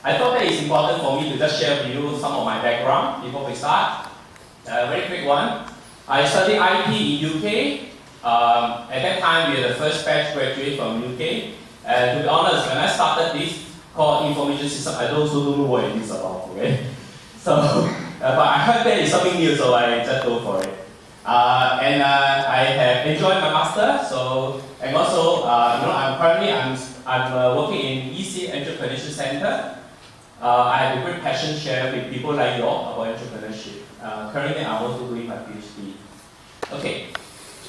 I thought that it's important for me to just share with you some of my background before we start. A very quick one. I studied IT in UK. At that time, we were the first batch graduate from UK. And to be honest, when I started this called information system, I also don't know what it is about. Okay, so but I heard that it's something new, so I just go for it. And I have enjoyed my master. So and also, I'm currently working in EC Entrepreneurship Center. I have a great passion share with people like you all about entrepreneurship. Currently, I'm also doing my PhD. Okay,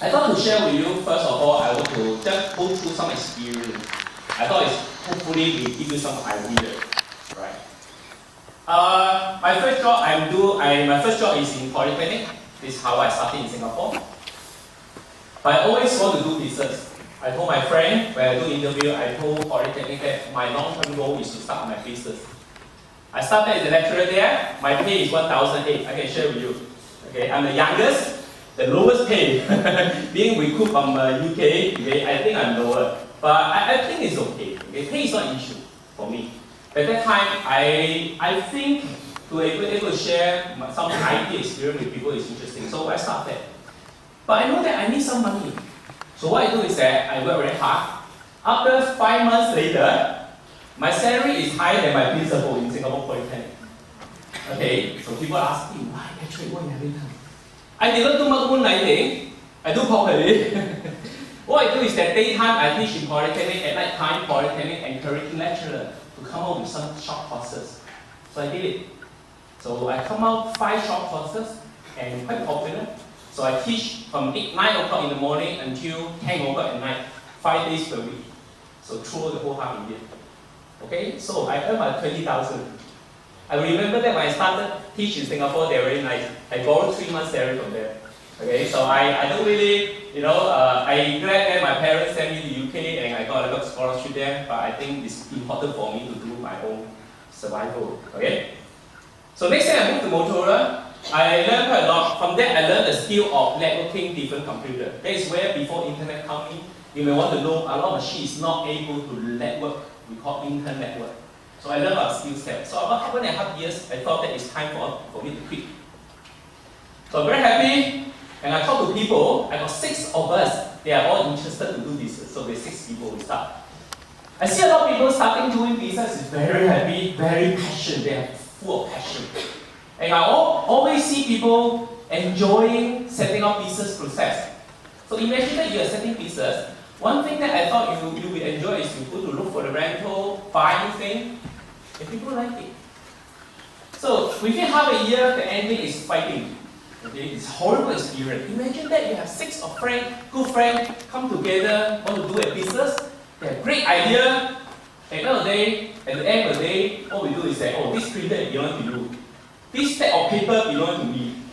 I thought to share with you, first of all, I want to just go through some experience. I thought it's hopefully will give you some idea, right? My first job is in Polytechnic. This is how I started in Singapore. But I always want to do business. I told my friend, when I do interview, I told Polytechnic that my long-term goal is to start my business. I started as a lecturer there. My pay is 1,008. I can share with you. Okay, I'm the youngest, the lowest pay. Being recruited from UK, okay, I think I'm lower. But I think it's okay. Okay, pay is not an issue for me. At that time, I think to be able to share some IT experience with people is interesting. So I started. But I know that I need some money. So what I do is that I work very hard. After 5 months later, my salary is higher than my principal in Singapore Polytechnic. Okay, so people ask me, why Patrick, what have you done? I didn't do much moonlighting. I do properly. What I do is that daytime I teach in Polytechnic, at night time Polytechnic encouraging lecturer to come out with some short courses. So I did it. So I come out 5 short courses and quite popular. So I teach from 9 o'clock in the morning until 10 o'clock at night, 5 days per week. So through the whole half India. Okay, so I earned about 20,000. I remember that when I started teaching in Singapore, they were very nice. I borrowed 3 months salary from them. Okay, so I don't really, I'm glad that my parents sent me to UK and I got a lot of scholarship there, but I think it's important for me to do my own survival. Okay? So next thing I moved to Motorola, I learned quite a lot. From there, I learned the skill of networking different computers. That is where before internet coming, you may want to know a lot of machines not able to network. We call internet network. So I learned about skill set. So about 1.5 years, I thought that it's time for me to quit. So I'm very happy, and I talk to people. I got 6 of us. They are all interested to do business. So there's 6 people we start. I see a lot of people starting doing business is very happy, very passionate. They are full of passion. And I always see people enjoying setting up business process. So imagine that you are setting business. One thing that I thought you will enjoy is you go to look for the rental, buying thing, and people like it. So within half a year, the ending is fighting. Okay, it's a horrible experience. Imagine that you have 6 of good friends, come together, want to do a business. They have great idea. At the end of the day, what we do is say, oh, this printer belongs to you. This stack of paper belongs to me.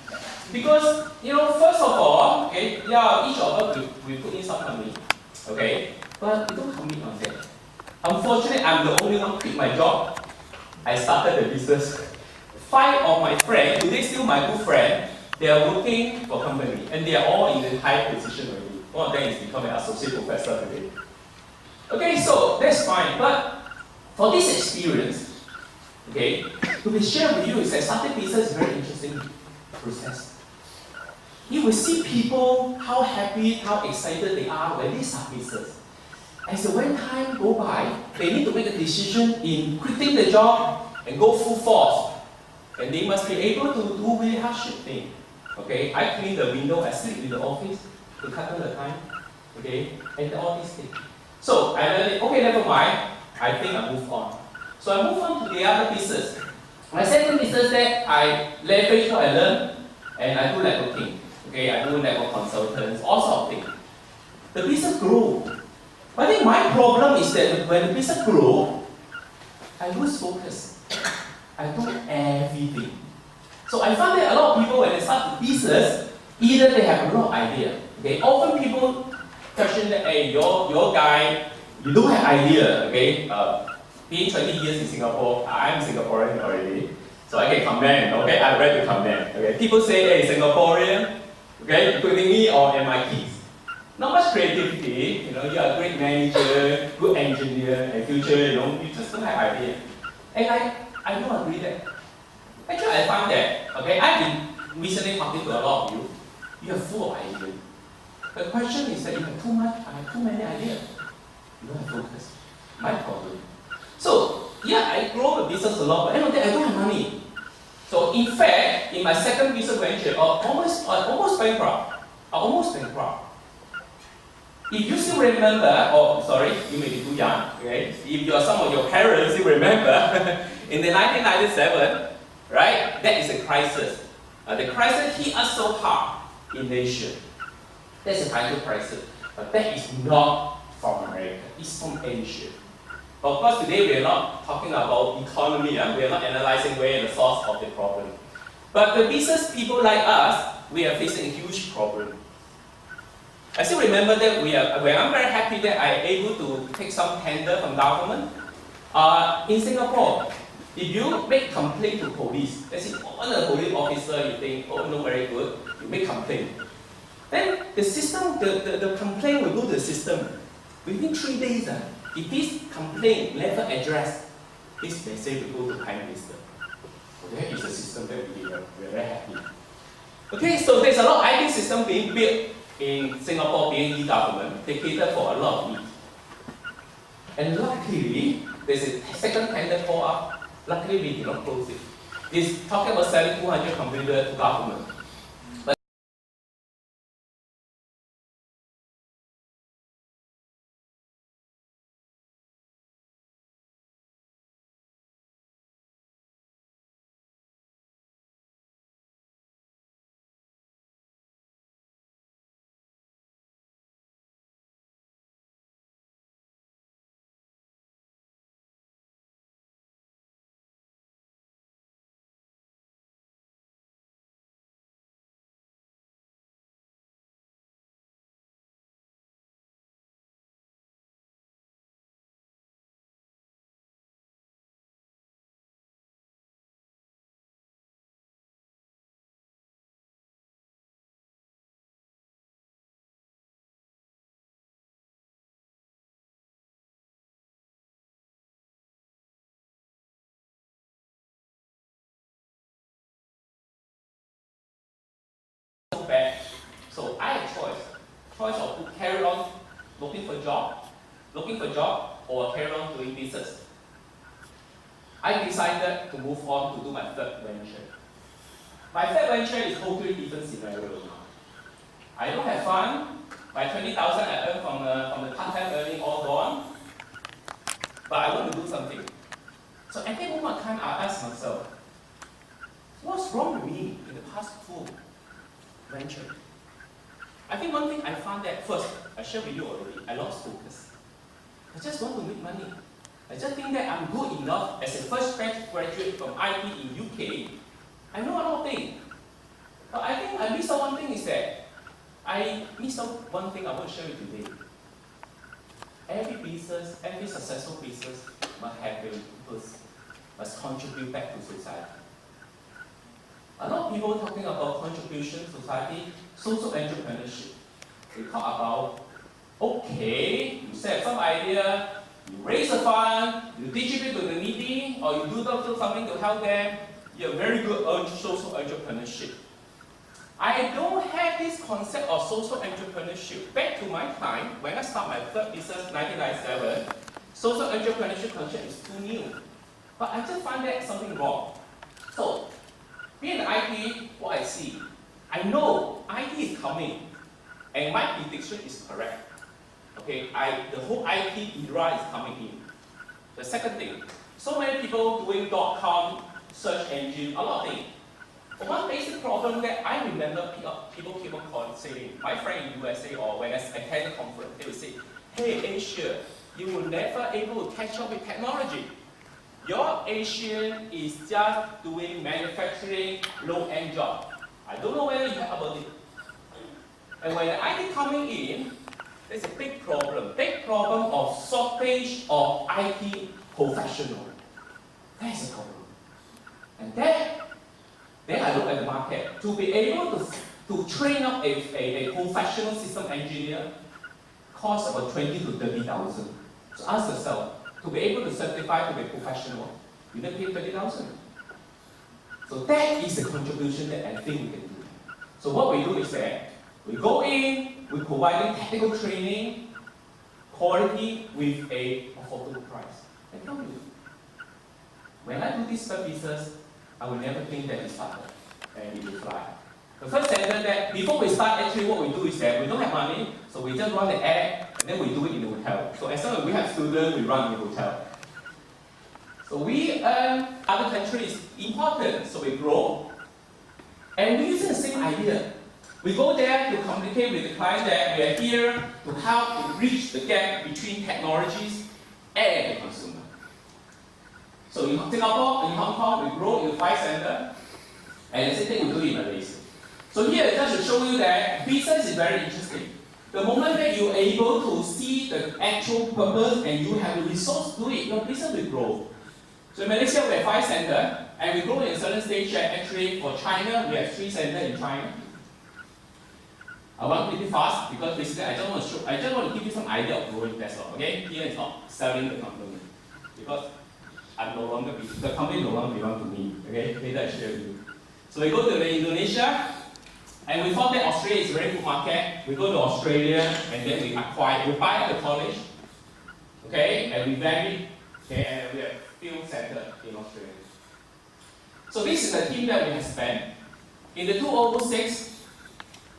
Because, first of all, okay, yeah, each of us we put in some money. Okay, but we don't commit on that. Unfortunately, I'm the only one who quit my job. I started the business. 5 of my friends, today still my good friend, they are working for company and they are all in a high position already. One of them is becoming an associate professor today. Okay, so that's fine. But for this experience, okay, to be shared with you is that starting business is a very interesting process. You will see people, how happy, how excited they are when they start business. As when time go by, they need to make a decision in quitting the job and go full force. And they must be able to do really hardship thing. Okay, I clean the window, I sleep in the office to cut down the time. Okay, and all these things. So I learned it, okay, never mind. I think I move on. So I move on to the other business. My second business that I leverage what I learned and I do networking. Okay, I do network consultants, all sorts of things. The business grew. But I think my problem is that when the business grows, I lose focus. I do everything. So I find that a lot of people when they start the business, either they have a lot of idea. Okay, often people question that, hey, your guy, you don't have idea. Okay, being 20 years in Singapore, I'm Singaporean already, so I can comment. Okay, I'm ready to comment. Okay, people say, hey, Singaporean. Okay, including me or and my kids. Not much creativity, you are a great manager, good engineer, and future, you just don't have idea. And I don't agree that. Actually, I find that, okay, I've been recently talking to a lot of you. You are full of ideas. The question is that you have too much, I have too many ideas. You don't have focus. My problem. So, yeah, I grow the business a lot, but end of the day, I don't have money. So, in fact, in my second business venture, I almost bankrupt. If you still remember, sorry, you may be too young, okay? If some of your parents still remember, in the 1997, right, that is a crisis. The crisis hit us so hard in Asia. That's a financial crisis. But that is not from America, it's from Asia. But of course, today we are not talking about economy, we are not analyzing where the source of the problem. But the business people like us, we are facing a huge problem. I still remember that I'm very happy that I am able to take some tender from government. In Singapore, if you make complaint to police, let's say one of the police officer you think, oh, not very good, you make complaint. Then the system, the complaint will go to the system. Within 3 days, if this complaint never addressed, this message will go to Prime Minister. So that is a system that we are very happy. Okay, so there's a lot of IT system being built in Singapore, being e-government. They cater for a lot of needs. And luckily, there's a second tender call up. Luckily, we did not close it. It's talking about selling 200 computers to government. Bad. So I had choice of to carry on looking for job, or carry on doing business. I decided to move on to do my third venture. My third venture is totally different scenario now. I don't have fun. My 20,000 I earned from the part-time earning all gone. But I want to do something. So at that moment of time, I asked myself, what's wrong with me in the past 2 venture? I think one thing I found that first, I shared with you already, I lost focus. I just want to make money. I just think that I'm good enough as a first batch graduate from IT in UK. I know a lot of things. But I think I missed out one thing is that I missed out one thing I want to share with you today. Every business, every successful business must have a purpose, must contribute back to society. A lot of people talking about contribution to society, social entrepreneurship. They talk about, okay, you set some idea, you raise a fund, you distribute to the needy, or you do something to help them. You're very good at social entrepreneurship. I don't have this concept of social entrepreneurship. Back to my time, when I started my third business, 1997, social entrepreneurship concept is too new. But I just find that something wrong. So, being in IT, what I see, I know IT is coming, and my prediction is correct. Okay, the whole IT era is coming in. The second thing, so many people doing .com, search engine, a lot of things. But one basic problem that I remember people keep on saying, my friend in USA or when I attend a conference, they will say, hey Asia, you will never able to catch up with technology. Your Asian is just doing manufacturing, low-end job. I don't know whether you heard about it. And when the IT coming in, there's a big problem of shortage of IT professional. That's a problem. And then I look at the market. To be able to train up a professional system engineer costs about 20 to 30,000. So ask yourself, to be able to certify to be professional, You don't pay 20,000. So that is the contribution that I think we can do. So what we do is that we go in, we provide technical training, quality with a affordable price. I tell you, when I do these services, I will never think that it started and it will fly. The first center that before we start, actually what we do is that we don't have money, so we just run the ad and then we do it in the hotel. So as long as we have students, we run in the hotel. So we earn other countries important, so we grow. And we use the same idea. We go there to communicate with the client that we are here to help to bridge the gap between technologies and the consumer. So in Singapore, in Hong Kong, we grow in 5 centers, and the same thing we do in Malaysia. So here, just to show you that business is very interesting. The moment that you're able to see the actual purpose and you have the resource to do it, your business will grow. So in Malaysia, we have 5 centers, and we grow in a certain stage. Actually, for China, we have 3 centers in China. I want to pretty fast because basically I just want to give you some idea of growing, that's all. Okay? Here is not selling the company because the company no longer belongs to me. Okay? Later I share with you. So we go to Indonesia, and we thought that Australia is a very good market. We go to Australia and then we buy the college. Okay? And we value. Okay? And we have field center in Australia. So this is the team that we have spent. In the 2006,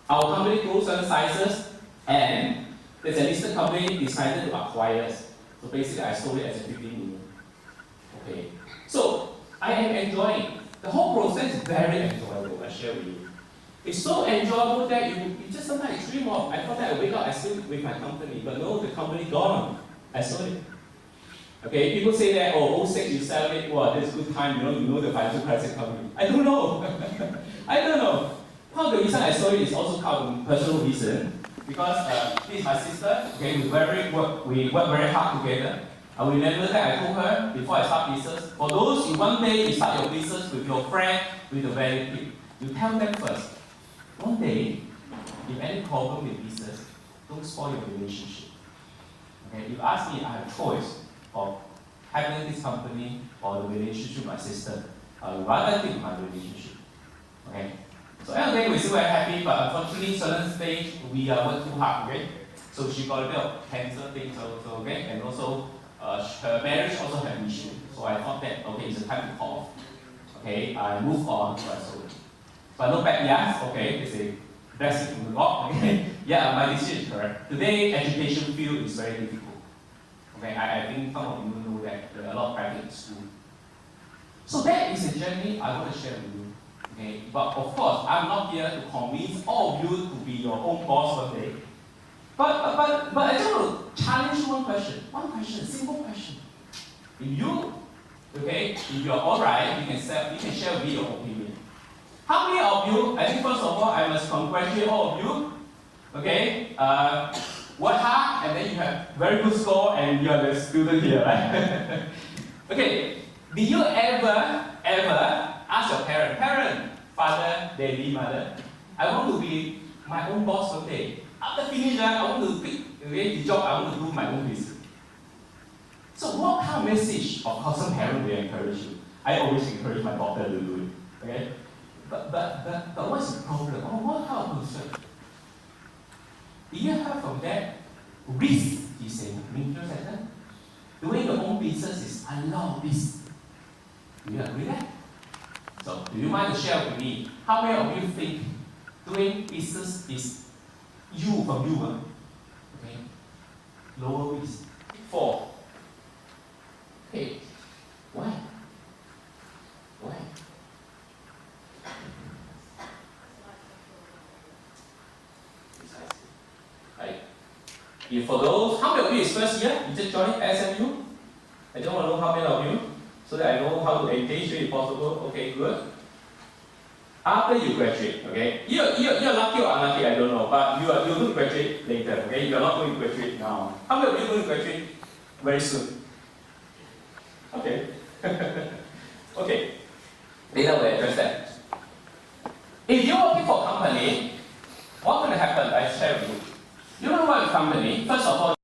our company grew certain sizes, and there's a listed company decided to acquire us. So basically, I sold it as a 15 million. Okay. So I am enjoying. The whole process is very enjoyable, I share with you. It's so enjoyable that you just sometimes dream of. I thought that I wake up, I still with my company, but no, the company gone. I sold it. Okay, people say that, oh, 06 you sell it, wow, that's a good time, you know the financial crisis coming. I don't know. I don't know. Part of the reason I sold it is also part of personal reason, because this is my sister, okay, we work very hard together. I remember that I told her before I start business, for those you one day you start your business with your friend, with a relative, you tell them first, one day, if any problem with business, don't spoil your relationship. Okay, you ask me, I have a choice of having this company or the relationship with my sister. I would rather take my relationship. Okay? So end of the day, we're still very happy, but unfortunately, certain stage, we work too hard, okay? So she got a bit of cancer things also, okay? And also, her marriage also had an issue. So I thought that, okay, it's a time to call. Okay, I move on, so I sold it. But no bad yes, okay, it's a blessing from the God, okay? Yeah, my decision is correct. Today, education field is very difficult. Okay, I think some of you know that there are a lot of private schools. So that is a journey I want to share with you. Okay, but of course, I'm not here to convince all of you to be your own boss one day. But I just want to challenge you one question, simple question. If you're alright, you can share with me your opinion. How many of you, I think first of all, I must congratulate all of you. Okay, work hard and then you have very good score and you are the student here, right? Okay, did you ever ask your parent, father, daddy, mother, I want to be my own boss one day. After finish, I want to quit the job, I want to do my own business. So what kind of message, of course some parent will encourage you. I always encourage my daughter to do it. Okay? But what's the problem? Or what kind of concern? Do you have from that risk, you say, doing your own business is a lot of risk. Do you agree with that? So, do you mind to share with me, how many of you think doing business is from you? Okay? Lower risk. 4. Okay. Why? Right. If for those, how many of you is first year? You just joined SMU? I don't want to know how many of you, so that I know how to engage you if possible. Okay, good. After you graduate, okay, you're lucky or unlucky, I don't know, but you're going to graduate later, okay? You're not going to graduate now. How many of you are going to graduate very soon? Okay. Okay. Later we'll address that. If you're working for a company, what's going to happen? I share with you. You know what company? First of all,